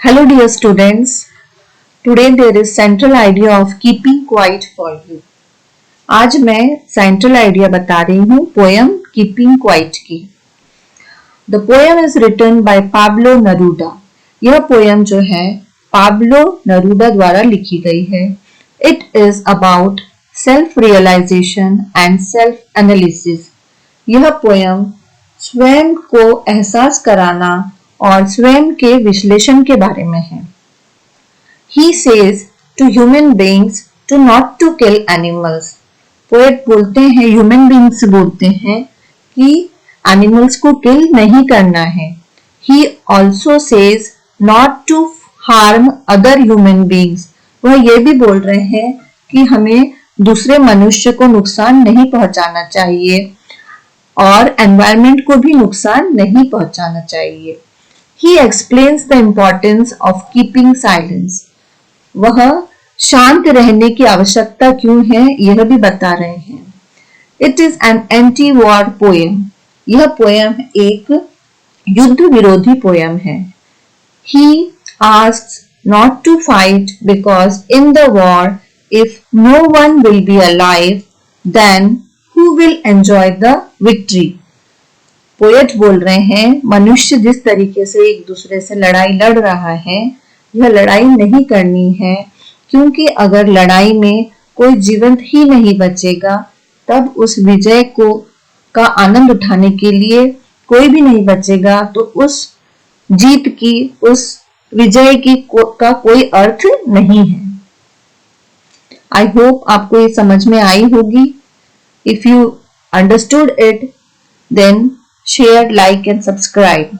Hello dear students, today there is central idea of keeping quiet for you. आज मैं central idea बता रही हूँ poem Keeping Quiet की. The poem is written by Pablo Neruda. यह poem जो है Pablo Neruda द्वारा लिखी गई है. It is about self-realization and self-analysis. यह poem स्वयं को एहसास कराना और स्वयं के विश्लेषण के बारे में है. He says to human beings to not to kill animals. Poet बोलते हैं, ह्यूमन बींग्स बोलते हैं कि एनिमल्स को किल नहीं करना है. He also says not to harm other human beings. वह ये भी बोल रहे हैं कि हमें दूसरे मनुष्य को नुकसान नहीं पहुंचाना चाहिए और एनवायरनमेंट को भी नुकसान नहीं पहुंचाना चाहिए. He explains the importance of keeping silence. वह शांत रहने की आवश्यकता क्यों है यह भी बता रहे हैं. It is an anti-war poem. यह पोयम एक युद्ध विरोधी पोयम है. He asks not to fight because in the war, if no one will be alive, then who will enjoy the victory? Poet बोल रहे हैं मनुष्य जिस तरीके से एक दूसरे से लड़ाई लड़ रहा है यह लड़ाई नहीं करनी है, क्योंकि अगर लड़ाई में कोई जीवंत ही नहीं बचेगा तब उस विजय को का आनंद उठाने के लिए कोई भी नहीं बचेगा, तो उस जीत की उस विजय की का कोई अर्थ नहीं है. आई होप आपको ये समझ में आई होगी. If you understood it then share, like and subscribe.